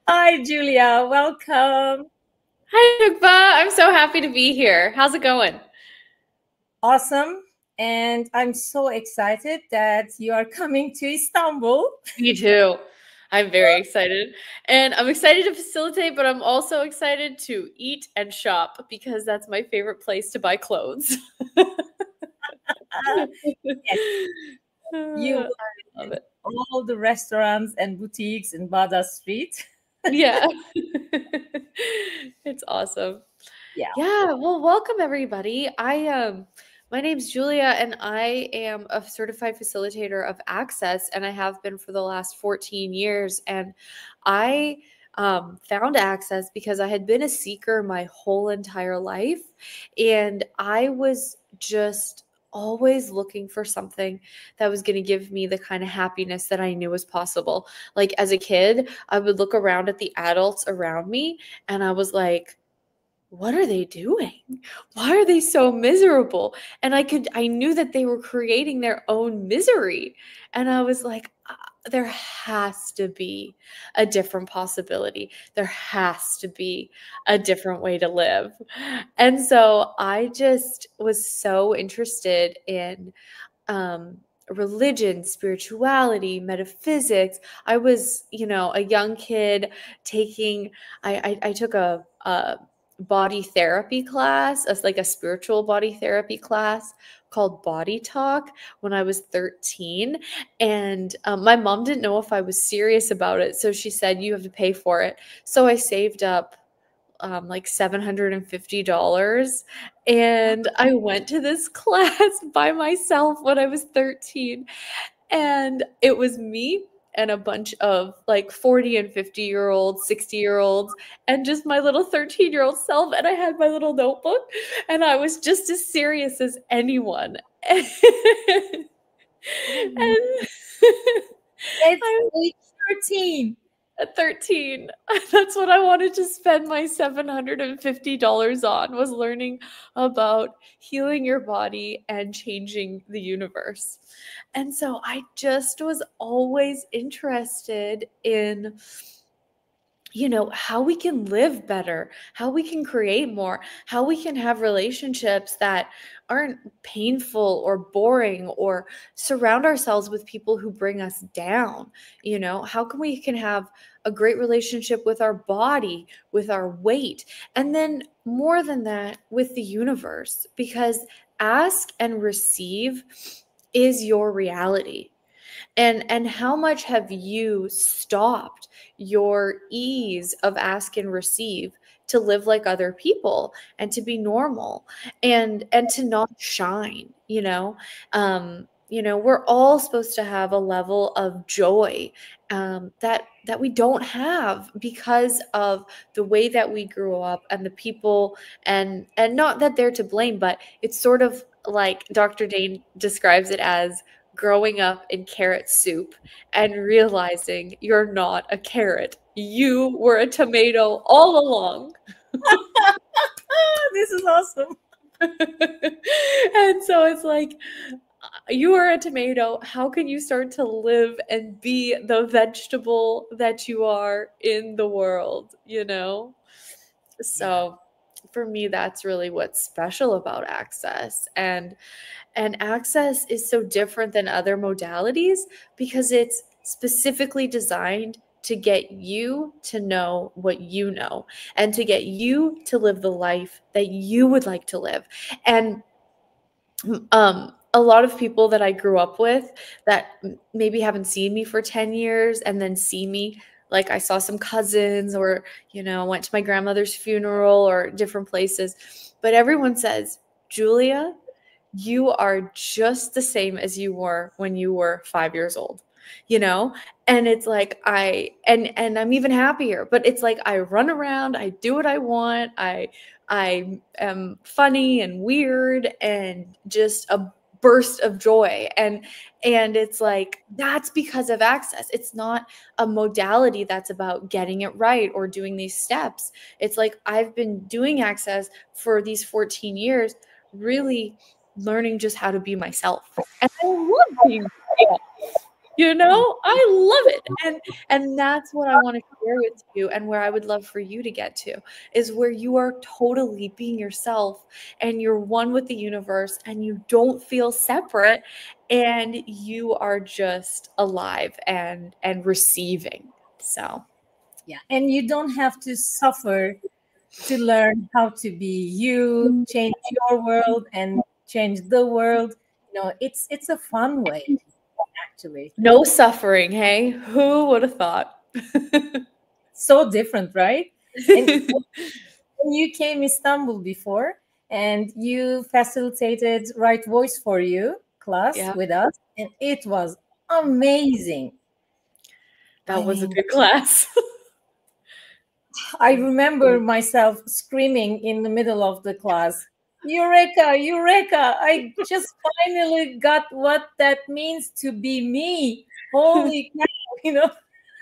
Hi, Julia. Welcome. Hi, Nukba. I'm so happy to be here. How's it going? Awesome. And I'm so excited that you are coming to Istanbul. Me too. I'm very excited. And I'm excited to facilitate, but I'm also excited to eat and shop because that's my favorite place to buy clothes. Yes, you will I love visit it. all the restaurants and boutiques in Bada Street. Yeah. It's awesome. Yeah. Yeah, well, welcome everybody. My name's Julia and I am a certified facilitator of Access and I have been for the last 14 years and I found Access because I had been a seeker my whole entire life and I was just always looking for something that was going to give me the kind of happiness that I knew was possible. Like as a kid, I would look around at the adults around me and I was like, what are they doing? Why are they so miserable? And I knew that they were creating their own misery. And I was like, there has to be a different possibility. There has to be a different way to live. And so I just was so interested in religion, spirituality, metaphysics. I was, a young kid taking, I took a body therapy class, as like a spiritual body therapy class called Body Talk when I was 13. And my mom didn't know if I was serious about it. So she said, you have to pay for it. So I saved up like $750 and I went to this class by myself when I was 13 and it was me and a bunch of like 40 and 50-year-olds, 60-year-olds, and just my little 13-year-old self. And I had my little notebook and I was just as serious as anyone. And Oh, it's I age 13. at 13, that's what I wanted to spend my $750 on, was learning about healing your body and changing the universe. And so I just was always interested in how we can live better, how we can create more, how we can have relationships that aren't painful or boring or surround ourselves with people who bring us down. How can we can have a great relationship with our body, with our weight, and then more than that, with the universe, because ask and receive is your reality. And how much have you stopped your ease of ask and receive to live like other people and to be normal and to not shine, we're all supposed to have a level of joy that we don't have because of the way that we grew up and the people, and not that they're to blame, but it's sort of like Dr. Dane describes it as growing up in carrot soup and realizing you're not a carrot. You were a tomato all along. This is awesome. And so it's like, you are a tomato. How can you start to live and be the vegetable that you are in the world, Yeah. So for me, that's really what's special about Access. And Access is so different than other modalities because it's specifically designed to get you to know what you know and to get you to live the life that you would like to live. And a lot of people that I grew up with that maybe haven't seen me for 10 years and then see me, like I saw some cousins or, went to my grandmother's funeral or different places. But everyone says, Julia, you are just the same as you were when you were 5 years old, you know? And it's like and I'm even happier, but it's like I run around, I do what I want, I am funny and weird and just a burst of joy. And it's like that's because of Access. It's not a modality that's about getting it right or doing these steps. It's like I've been doing Access for these 14 years, really learning just how to be myself. And I love being myself. You know, I love it. And that's what I want to share with you, and where I would love for you to get to is where you are totally being yourself and you're one with the universe and you don't feel separate and you are just alive and receiving. So, Yeah. And you don't have to suffer to learn how to be you, change your world and change the world. It's a fun way, actually. no suffering, hey? Who would have thought? So different, right? And when you came Istanbul before and you facilitated Right Voice for You class Yeah, with us, and it was amazing. that I was a mean, good class. I remember myself screaming in the middle of the class, Eureka, Eureka! I just finally got what that means to be me. Holy cow, you know,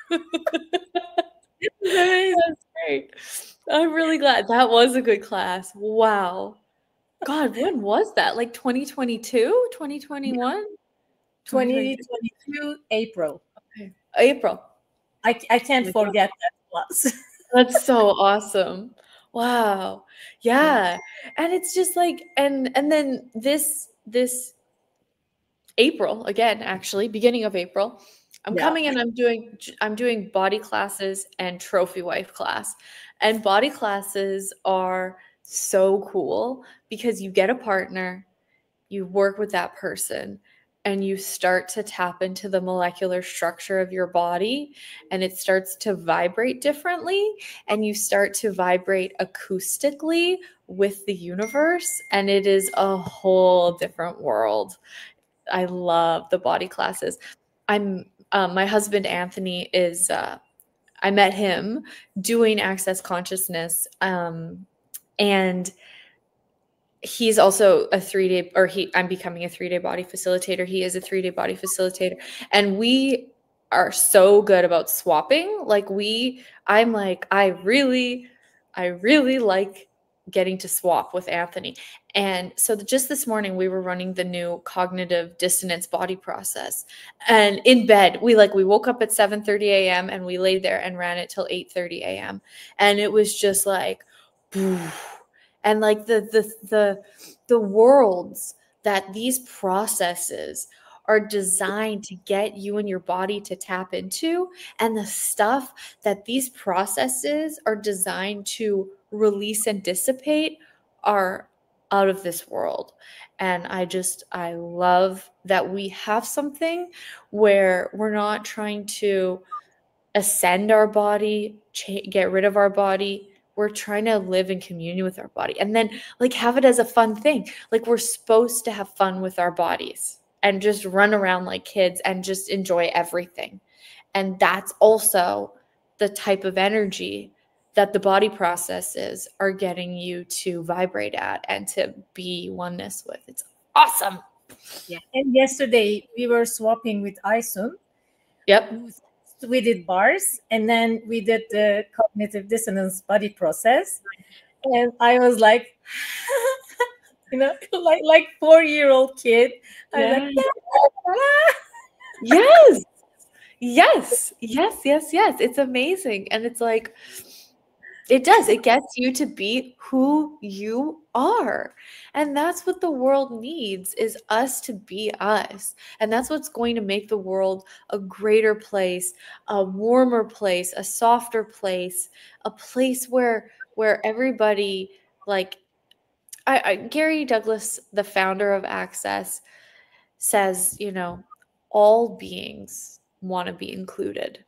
this is amazing. That's great. I'm really glad. That was a good class. Wow. God, when was that? Like 2022, 2021, 2022. 2022 April. Okay. April. I can't April. forget that class. That's so awesome. Wow. Yeah. Yeah. And it's just like and then this April again, actually, beginning of April, I'm Yeah. coming and I'm doing body classes and trophy wife class. And body classes are so cool because you get a partner, you work with that person, and you start to tap into the molecular structure of your body, and it starts to vibrate differently, and you start to vibrate acoustically with the universe, and it is a whole different world. I love the body classes. I'm My husband Anthony is I met him doing Access Consciousness, and he's also a 3-day, or I'm becoming a 3-day body facilitator. He is a 3-day body facilitator, and we are so good about swapping. I'm like, I really like getting to swap with Anthony. And so just this morning we were running the new cognitive dissonance body process, and in bed we woke up at 7:30 a.m. and we laid there and ran it till 8:30 a.m. and it was just like and like the worlds that these processes are designed to get you and your body to tap into, and the stuff that these processes are designed to release and dissipate are out of this world. And I love that we have something where we're not trying to ascend our body, get rid of our body. We're trying to live in communion with our body, and then have it as a fun thing. Like, we're supposed to have fun with our bodies and just run around like kids and just enjoy everything. And that's also the type of energy that the body processes are getting you to vibrate at and to be oneness with. It's awesome. Yeah. And yesterday we were swapping with Aisun. Yep. We did bars, and then we did the cognitive dissonance body process. And I was like, like 4-year-old kid. I was like, Yeah. Yes. Yes. Yes. Yes. Yes. It's amazing. And it's like, it gets you to be who you are. And that's what the world needs, is us to be us. And that's what's going to make the world a greater place, a warmer place, a softer place, a place where everybody, like Gary Douglas, the founder of Access, says, all beings want to be included.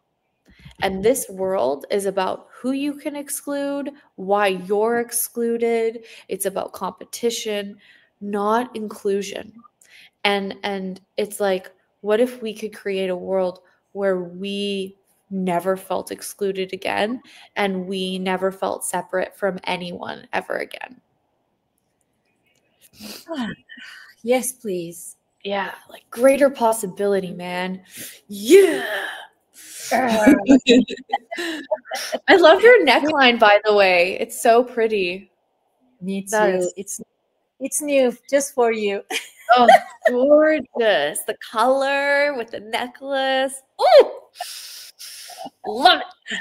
And this world is about who you can exclude, why you're excluded. It's about competition, not inclusion. And it's like, what if we could create a world where we never felt excluded again, and we never felt separate from anyone ever again? yes, please. Yeah, like greater possibility, man. Yeah. Uh, I love your neckline, by the way. It's so pretty. Me That too. is It's new just for you. Oh, gorgeous. The color with the necklace. Oh, love it.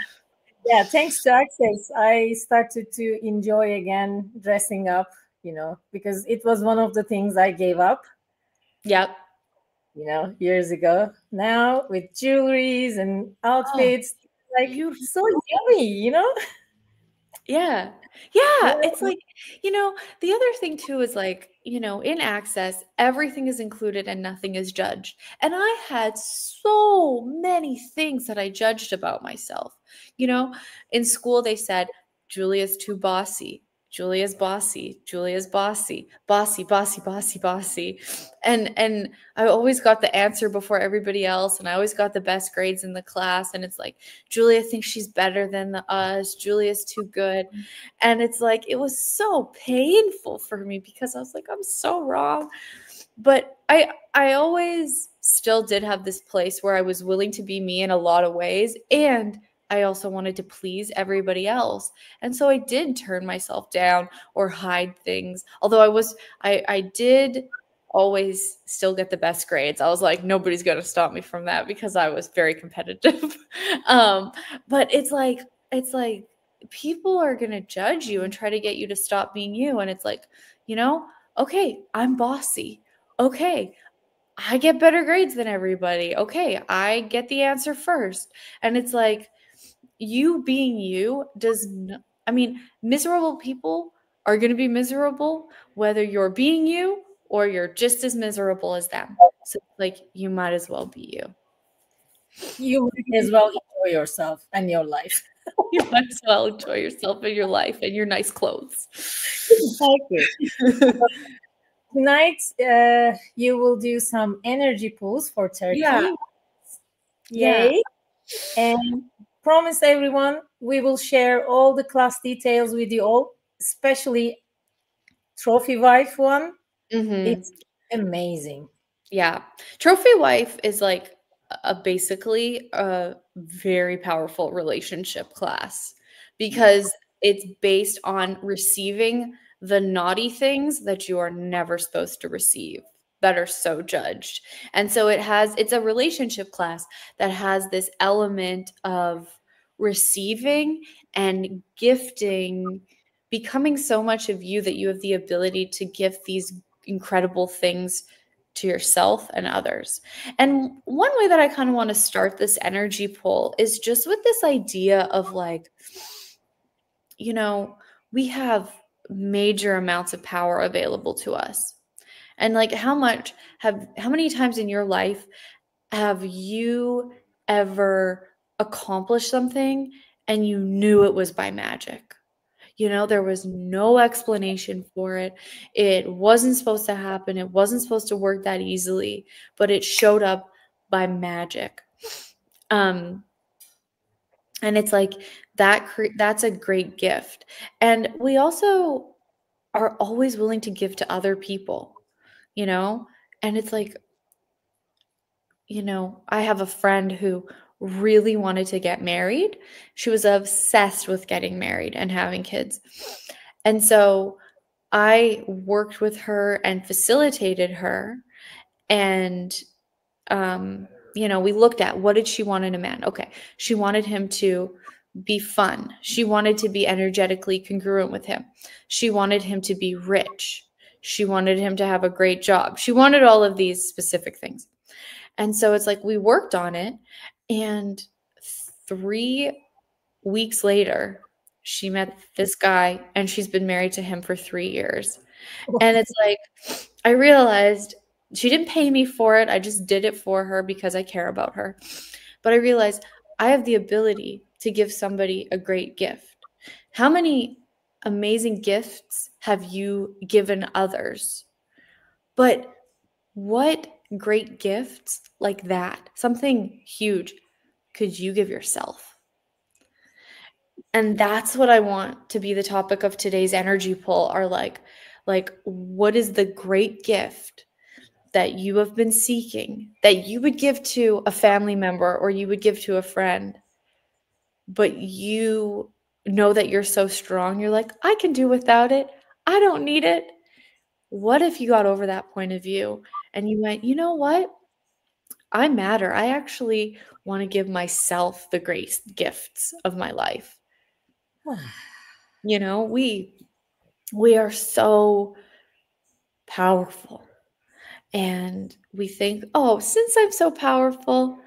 Yeah, thanks to Access, I started to enjoy again dressing up, because it was one of the things I gave up, Yep. years ago. Now with jewelries and Oh, outfits, like beautiful. so yummy. Yeah. Yeah. Yeah. It's like, the other thing too is like, in Access, everything is included and nothing is judged. And I had so many things that I judged about myself. You know, in school, they said, Julia's too bossy. Julia's bossy. Julia's bossy. Bossy, bossy, bossy, bossy. And I always got the answer before everybody else. And I always got the best grades in the class. And it's like, Julia thinks she's better than us. Julia's too good. And it's like, it was so painful for me because I was like, I'm so wrong. But I always still did have this place where I was willing to be me in a lot of ways. And I also wanted to please everybody else. And so I did turn myself down or hide things. Although I did always still get the best grades. I was like, nobody's going to stop me from that because I was very competitive. um, but it's like people are going to judge you and try to get you to stop being you. And it's like, okay, I'm bossy. Okay, I get better grades than everybody. Okay, I get the answer first. And it's like, you being you does not, I mean, miserable people are going to be miserable whether you're being you or you're just as miserable as them. So, like, you might as well be you. You might as well enjoy yourself and your life. You might as well enjoy yourself and your life and your nice clothes. Exactly. Tonight, you will do some energy pulls for Yeah. Turkey. Yeah. Yay. And promise everyone, we will share all the class details with you all, especially Trophy Wife one. Hmm. It's amazing. Yeah. Trophy wife is like basically a very powerful relationship class Yeah. because it's based on receiving the naughty things that you are never supposed to receive that are so judged. And so it's a relationship class that has this element of receiving and gifting, becoming so much of you that you have the ability to gift these incredible things to yourself and others. And one way that I kind of want to start this energy pull is just with this idea of like, you know, we have major amounts of power available to us. And like how many times in your life have you ever accomplished something and you knew it was by magic? There was no explanation for it. It wasn't supposed to happen. It wasn't supposed to work that easily, but it showed up by magic. Um, and it's like that's a great gift. And we also are always willing to give to other people, you know? And it's like, I have a friend who really wanted to get married. She was obsessed with getting married and having kids. And so I worked with her and facilitated her. And, we looked at what did she want in a man? Okay. She wanted him to be fun. She wanted to be energetically congruent with him. She wanted him to be rich. She wanted him to have a great job. She wanted all of these specific things. And so it's like we worked on it. And 3 weeks later, she met this guy and she's been married to him for 3 years. And it's like, I realized she didn't pay me for it. I just did it for her because I care about her. But I realized I have the ability to give somebody a great gift. How many amazing gifts have you given others? But what great gifts like that, something huge, could you give yourself? And that's what I want to be the topic of today's energy pull are like what is the great gift that you have been seeking that you would give to a family member or you would give to a friend, but you know that you're so strong, you're like, I can do without it. I don't need it. What if you got over that point of view and you went, you know what? I matter. I actually want to give myself the great gifts of my life. You know, we are so powerful. And we think, oh, since I'm so powerful,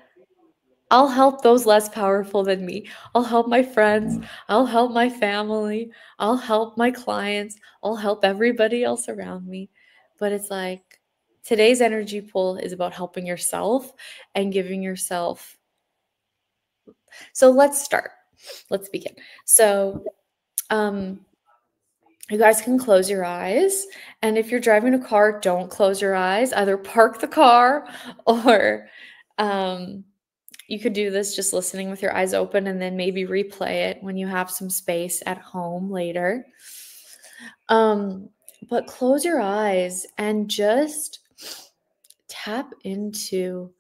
I'll help those less powerful than me. I'll help my friends. I'll help my family. I'll help my clients. I'll help everybody else around me. But it's like today's energy pool is about helping yourself and giving yourself. So let's start. Let's begin. So, you guys can close your eyes. And if you're driving a car, don't close your eyes. Either park the car or you could do this just listening with your eyes open and then maybe replay it when you have some space at home later. But close your eyes and just tap into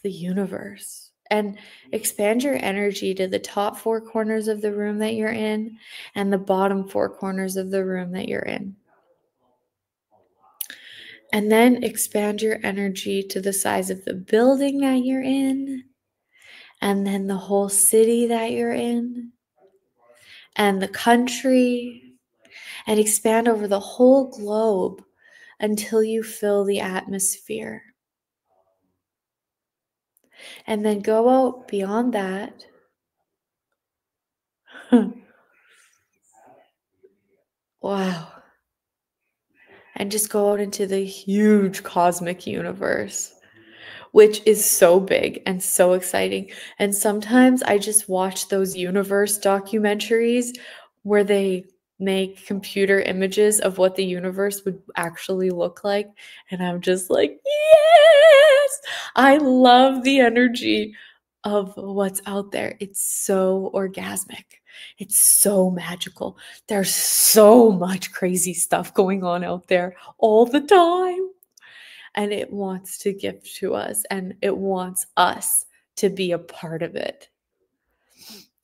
the universe and expand your energy to the top 4 corners of the room that you're in and the bottom 4 corners of the room that you're in. And then expand your energy to the size of the building that you're in, and then the whole city that you're in, and the country, and expand over the whole globe until you fill the atmosphere. And then go out beyond that. Wow. And just go out into the huge cosmic universe, which is so big and so exciting. And sometimes I just watch those universe documentaries where they make computer images of what the universe would actually look like. And I'm just like, yes, I love the energy of what's out there. It's so orgasmic. It's so magical. There's so much crazy stuff going on out there all the time. And it wants to give to us, and it wants us to be a part of it.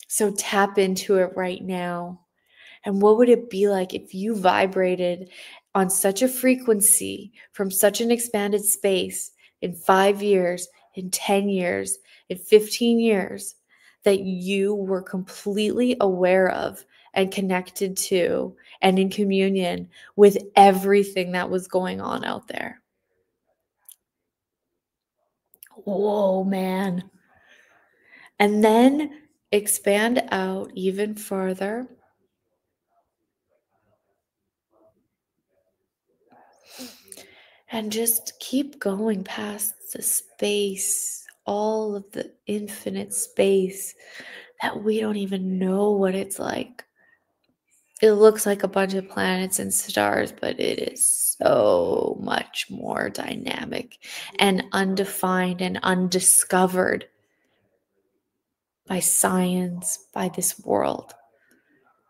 So tap into it right now. And what would it be like if you vibrated on such a frequency from such an expanded space in 5 years, in 10 years, in 15 years, that you were completely aware of and connected to and in communion with everything that was going on out there? Whoa, man. And then expand out even further. And just keep going past the space, all of the infinite space that we don't even know what it's like. It looks like a bunch of planets and stars, but it is so much more dynamic and undefined and undiscovered by science, by this world.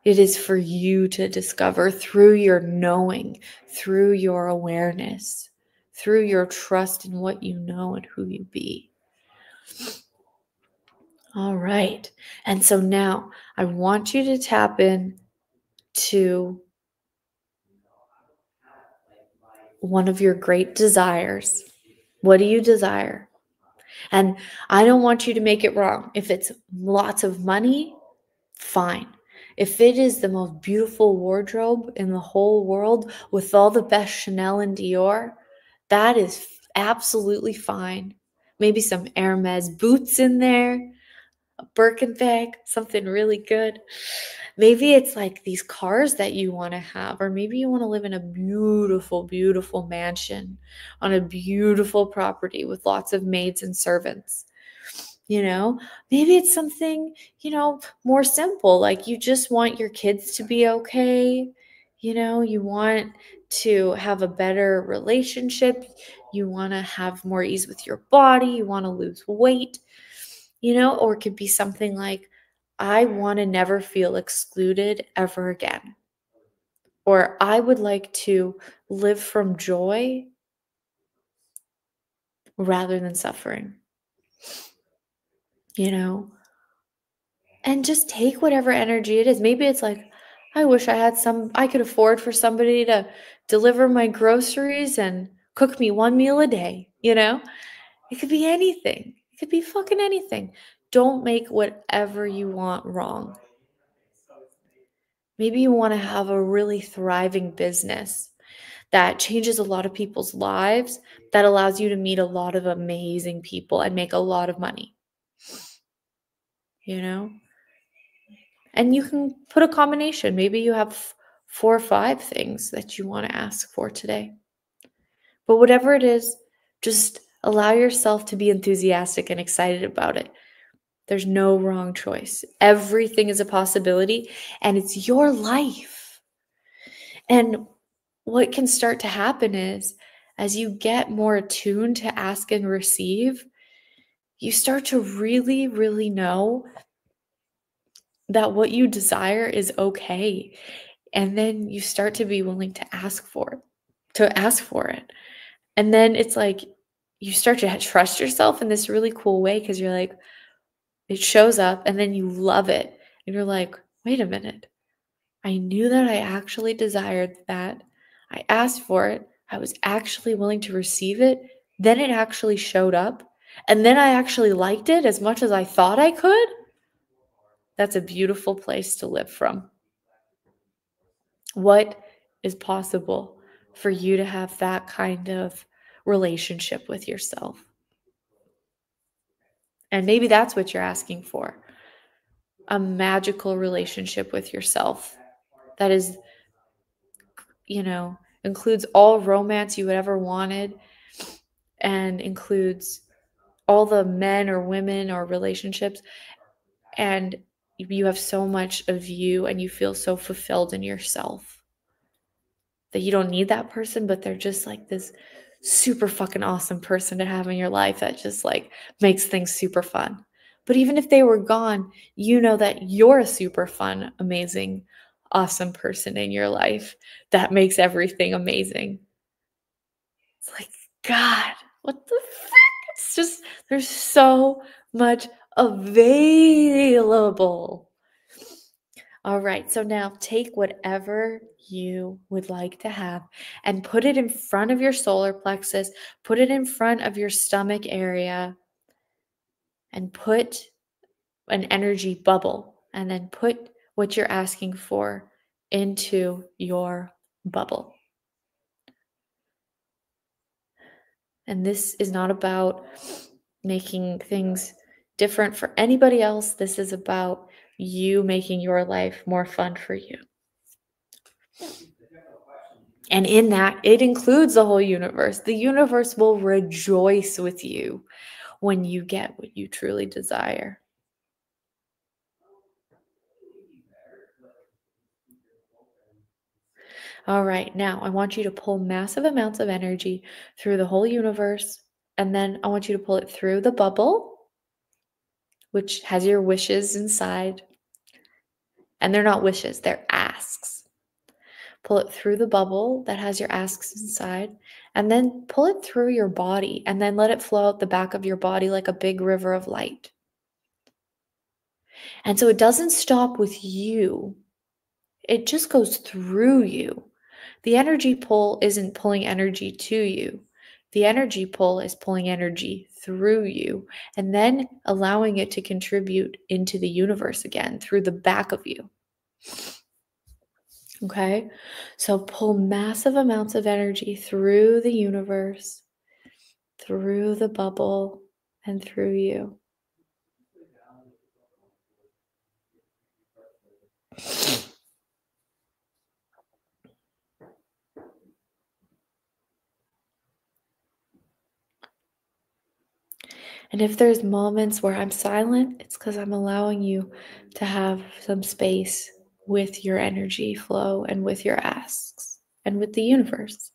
It is for you to discover through your knowing, through your awareness, through your trust in what you know and who you be. All right. And so now I want you to tap in to one of your great desires. What do you desire? And I don't want you to make it wrong. If it's lots of money, fine. If it is the most beautiful wardrobe in the whole world with all the best Chanel and Dior, that is absolutely fine. Maybe some Hermes boots in there, a Birkin bag, something really good. Maybe it's like these cars that you want to have, or maybe you want to live in a beautiful, beautiful mansion on a beautiful property with lots of maids and servants. Maybe it's something, more simple, like you just want your kids to be okay. You want to have a better relationship. You want to have more ease with your body. You want to lose weight, or it could be something like, I want to never feel excluded ever again. Or I would like to live from joy rather than suffering. And just take whatever energy it is. Maybe it's like, I wish I could afford for somebody to deliver my groceries and cook me one meal a day, you know? It could be anything. It could be fucking anything. Don't make whatever you want wrong. Maybe you want to have a really thriving business that changes a lot of people's lives, that allows you to meet a lot of amazing people and make a lot of money, you know? And you can put a combination. Maybe you have 4 or 5 things that you want to ask for today. But whatever it is, just allow yourself to be enthusiastic and excited about it. There's no wrong choice. Everything is a possibility, and it's your life. And what can start to happen is, as you get more attuned to ask and receive, you start to really, really know that what you desire is okay. And then you start to be willing to ask for it. And then it's like you start to trust yourself in this really cool way, because you're like, it shows up and then you love it. And you're like, wait a minute. I knew that I actually desired that. I asked for it. I was actually willing to receive it. Then it actually showed up. And then I actually liked it as much as I thought I could. That's a beautiful place to live from. What is possible for you to have that kind of relationship with yourself? And maybe that's what you're asking for, a magical relationship with yourself that is, includes all romance you would ever wanted, and includes all the men or women or relationships, and you have so much of you and you feel so fulfilled in yourself that you don't need that person, but they're just like this super fucking awesome person to have in your life that just like makes things super fun. But even if they were gone, you know that you're a super fun, amazing, awesome person in your life that makes everything amazing. It's like, God, what the frick? It's just, there's so much available. All right, so now take whatever you would like to have and put it in front of your solar plexus, put it in front of your stomach area, and put an energy bubble, and then put what you're asking for into your bubble. And this is not about making things different for anybody else. This is about you making your life more fun for you. And in that, it includes the whole universe. The universe will rejoice with you when you get what you truly desire. All right, now I want you to pull massive amounts of energy through the whole universe. And then I want you to pull it through the bubble, which has your wishes inside. And they're not wishes, they're asks. Pull it through the bubble that has your asks inside, and then pull it through your body, and then let it flow out the back of your body like a big river of light. And so it doesn't stop with you, it just goes through you. The energy pull isn't pulling energy to you. The energy pull is pulling energy through you and then allowing it to contribute into the universe again through the back of you. Okay, so pull massive amounts of energy through the universe, through the bubble, and through you. And if there's moments where I'm silent, it's because I'm allowing you to have some space with your energy flow and with your asks and with the universe.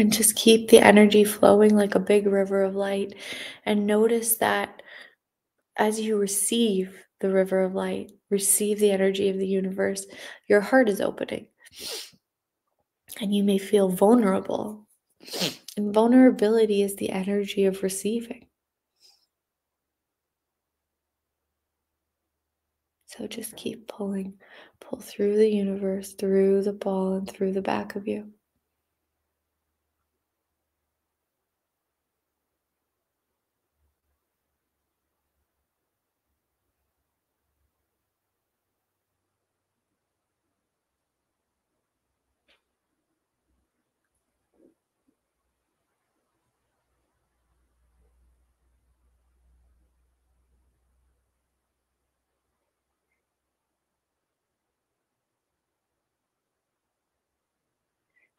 And just keep the energy flowing like a big river of light. And notice that as you receive the river of light, receive the energy of the universe, your heart is opening. And you may feel vulnerable. And vulnerability is the energy of receiving. So just keep pulling. Pull through the universe, through the ball, and through the back of you.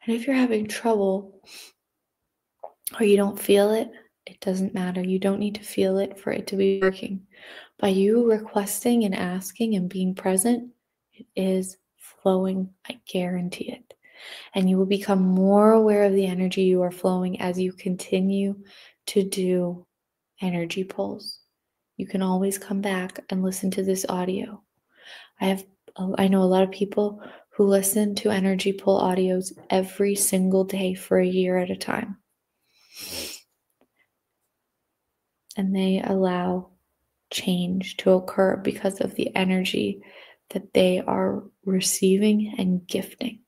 And if you're having trouble or you don't feel it, it doesn't matter. You don't need to feel it for it to be working. By you requesting and asking and being present, it is flowing. I guarantee it. And you will become more aware of the energy you are flowing as you continue to do energy pulls. You can always come back and listen to this audio. I know a lot of people who listen to energy pull audios every single day for a year at a time. And they allow change to occur because of the energy that they are receiving and gifting.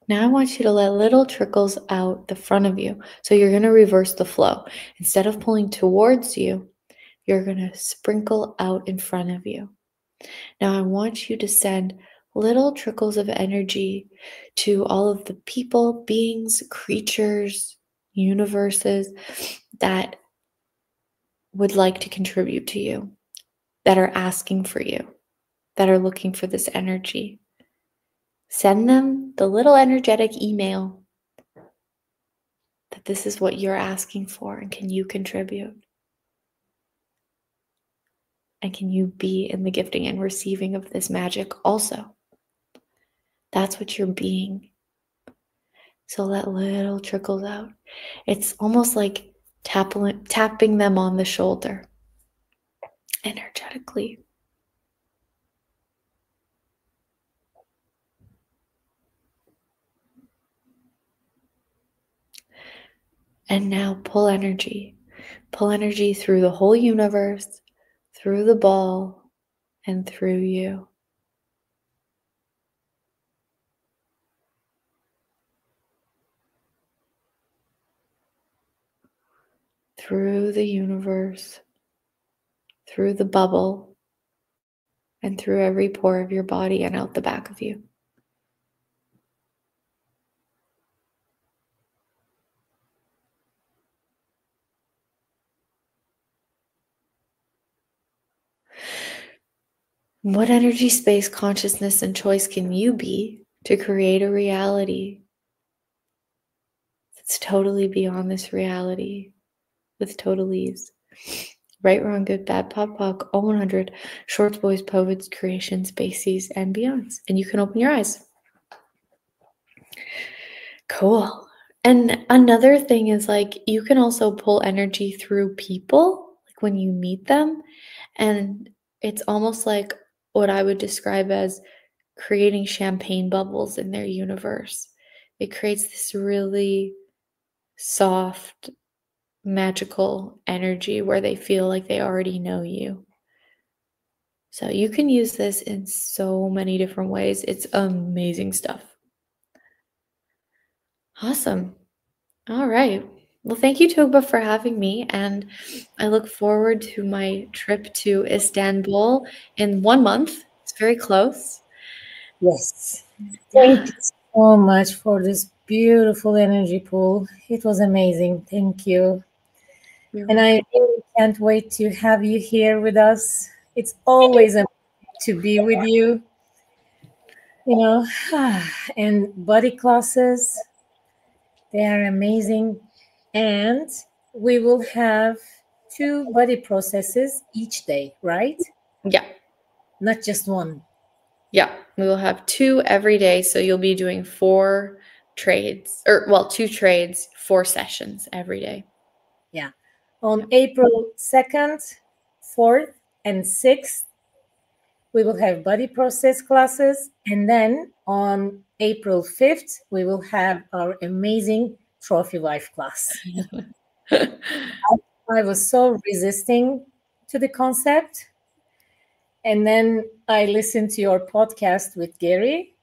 Now I want you to let little trickles out the front of you. So you're going to reverse the flow. Instead of pulling towards you, you're going to sprinkle out in front of you. Now I want you to send little trickles of energy to all of the people, beings, creatures, universes that would like to contribute to you, that are asking for you, that are looking for this energy. Send them the little energetic email that this is what you're asking for, and can you contribute? And can you be in the gifting and receiving of this magic also? That's what you're being. So let little trickles out. It's almost like tapping them on the shoulder energetically. And now pull energy. Pull energy through the whole universe, through the ball, and through you. Through the universe, through the bubble, and through every pore of your body and out the back of you. What energy, space, consciousness, and choice can you be to create a reality that's totally beyond this reality with total ease? Right, wrong, good, bad, pop, poc, all 100, shorts, boys, poets, creations, spacies, and beyonds. And you can open your eyes. Cool. And another thing is like you can also pull energy through people, like when you meet them. And it's almost like what I would describe as creating champagne bubbles in their universe. It creates this really soft, magical energy where they feel like they already know you. So you can use this in so many different ways. It's amazing stuff. Awesome. All right. Well, thank you, Togba, for having me. And I look forward to my trip to Istanbul in 1 month. It's very close. Yes. Yeah. Thank you so much for this beautiful energy pool. It was amazing. Thank you. You're And welcome. I really can't wait to have you here with us. It's always amazing to be with you. You know, and body classes, they are amazing. And we will have two body processes each day, right? Yeah. Not just one. Yeah. We will have 2 every day. So you'll be doing 4 trades, or well, 2 trades, 4 sessions every day. Yeah. On April 2nd, 4th, and 6th, we will have body process classes. And then on April 5th, we will have our amazing trophy wife class. I was so resisting to the concept. And then I listened to your podcast with Gary.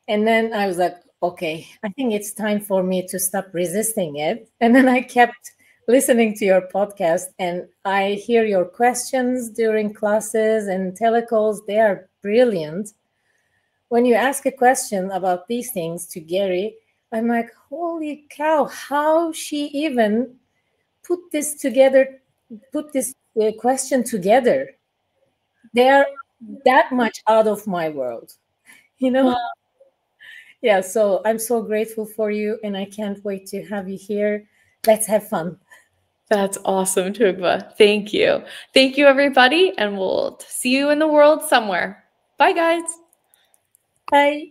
And then I was like, okay, I think it's time for me to stop resisting it. And then I kept listening to your podcast, and I hear your questions during classes and telecalls. They are brilliant. When you ask a question about these things to Gary, I'm like, holy cow, how she even put this together, put this question together. They are that much out of my world, you know? Yeah, so I'm so grateful for you, and I can't wait to have you here. Let's have fun. That's awesome, Tugba. Thank you. Thank you, everybody, and we'll see you in the world somewhere. Bye, guys. Bye.